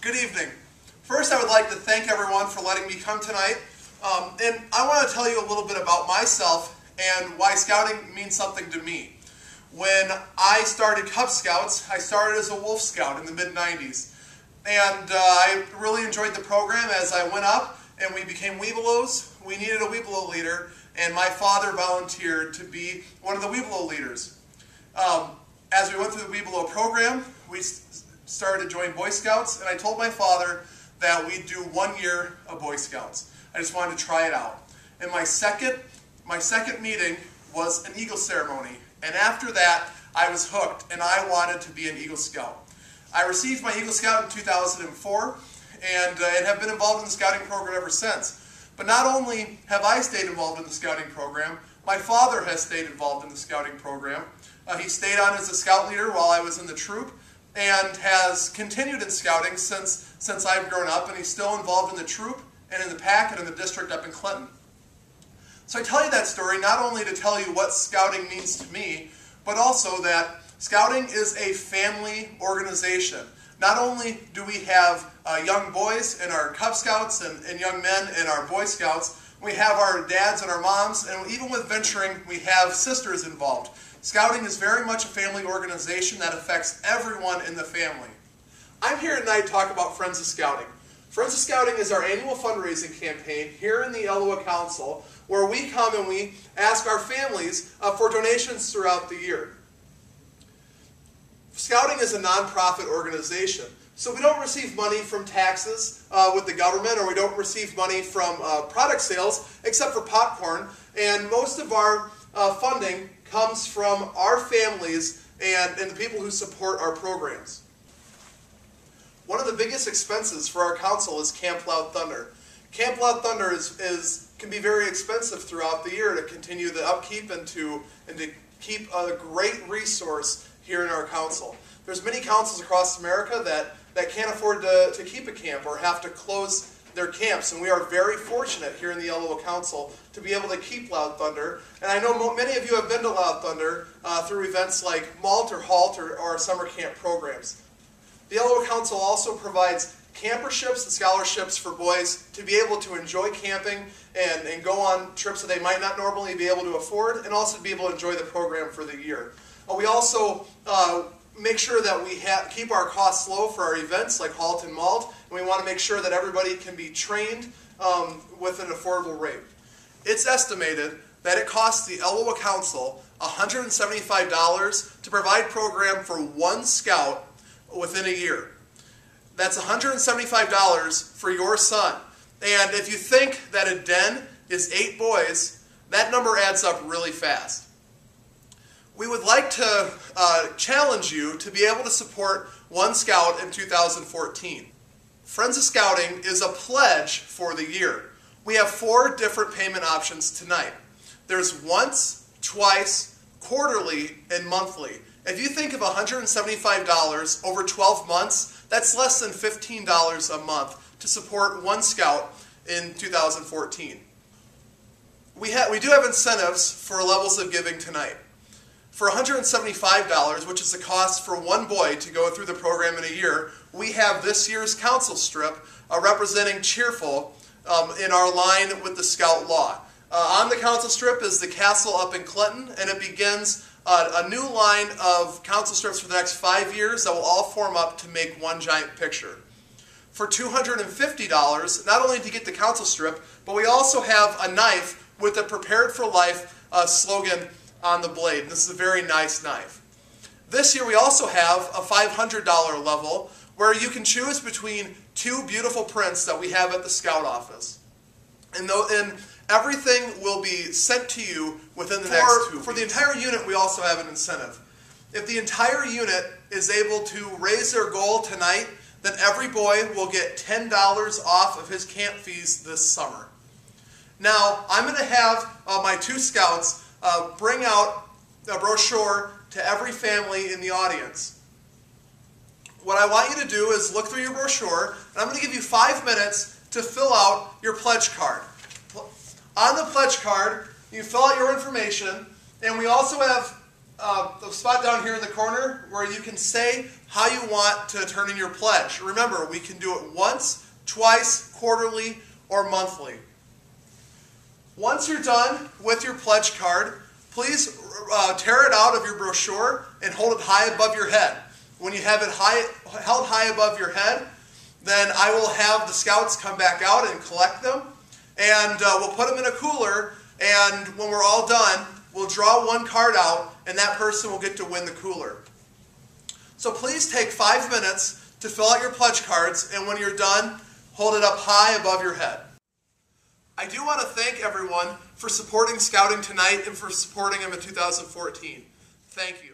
Good evening. First, I would like to thank everyone for letting me come tonight. And I want to tell you a little bit about myself and why Scouting means something to me. When I started Cub Scouts, I started as a Wolf Scout in the mid-90s. And I really enjoyed the program as I went up and we became Webelos. We needed a Webelo leader, and my father volunteered to be one of the Webelo leaders. As we went through the Webelo program, we started to join Boy Scouts, and I told my father that we'd do 1 year of Boy Scouts. I just wanted to try it out. And my second meeting was an Eagle ceremony, and after that I was hooked and I wanted to be an Eagle Scout. I received my Eagle Scout in 2004 and have been involved in the Scouting program ever since. But not only have I stayed involved in the Scouting program, my father has stayed involved in the Scouting program. He stayed on as a Scout leader while I was in the troop and has continued in Scouting since I've grown up, and he's still involved in the troop and in the pack and in the district up in Clinton. So I tell you that story not only to tell you what Scouting means to me, but also that Scouting is a family organization. Not only do we have young boys in our Cub Scouts and young men in our Boy Scouts, we have our dads and our moms, and even with venturing, we have sisters involved. Scouting is very much a family organization that affects everyone in the family. I'm here tonight to talk about Friends of Scouting. Friends of Scouting is our annual fundraising campaign here in the Elua Council, where we come and we ask our families for donations throughout the year. Scouting is a nonprofit organization, so we don't receive money from taxes with the government, or we don't receive money from product sales except for popcorn, and most of our funding comes from our families and the people who support our programs. One of the biggest expenses for our council is Camp Loud Thunder. Camp Loud Thunder can be very expensive throughout the year to continue the upkeep and to keep a great resource here in our council. There's many councils across America that can't afford to keep a camp or have to close their camps, and we are very fortunate here in the Elua Council to be able to keep Loud Thunder. And I know many of you have been to Loud Thunder through events like Malt or Halt or our summer camp programs. The Elua Council also provides camperships and scholarships for boys to be able to enjoy camping and go on trips that they might not normally be able to afford, and also to be able to enjoy the program for the year. We also make sure that we keep our costs low for our events like Halt and Malt, and we want to make sure that everybody can be trained with an affordable rate. It's estimated that it costs the Elua Council $175 to provide program for one scout within a year. That's $175 for your son. And if you think that a den is 8 boys, that number adds up really fast. We would like to challenge you to be able to support one scout in 2014. Friends of Scouting is a pledge for the year. We have 4 different payment options tonight. There's once, twice, quarterly, and monthly. If you think of $175 over 12 months, that's less than $15 a month to support one scout in 2014. We do have incentives for levels of giving tonight. For $175, which is the cost for one boy to go through the program in a year, we have this year's council strip representing Cheerful in our line with the Scout Law. On the council strip is the castle up in Clinton, and it begins a new line of council strips for the next 5 years that will all form up to make one giant picture. For $250, not only do you get the council strip, but we also have a knife with a Prepared for Life slogan on the blade. This is a very nice knife. This year we also have a $500 level where you can choose between 2 beautiful prints that we have at the Scout office. And everything will be sent to you within the next 2 weeks. For the entire unit, we also have an incentive. If the entire unit is able to raise their goal tonight, then every boy will get $10 off of his camp fees this summer. Now, I'm going to have my 2 scouts bring out a brochure to every family in the audience. What I want you to do is look through your brochure, and I'm going to give you 5 minutes to fill out your pledge card. On the pledge card, you fill out your information, and we also have the spot down here in the corner where you can say how you want to turn in your pledge. Remember, we can do it once, twice, quarterly, or monthly. Once you're done with your pledge card, please tear it out of your brochure and hold it high above your head. When you have it held high above your head, then I will have the scouts come back out and collect them, and we'll put them in a cooler, and when we're all done, we'll draw one card out, and that person will get to win the cooler. So please take 5 minutes to fill out your pledge cards, and when you're done, hold it up high above your head. I do want to thank everyone for supporting Scouting tonight and for supporting them in 2014. Thank you.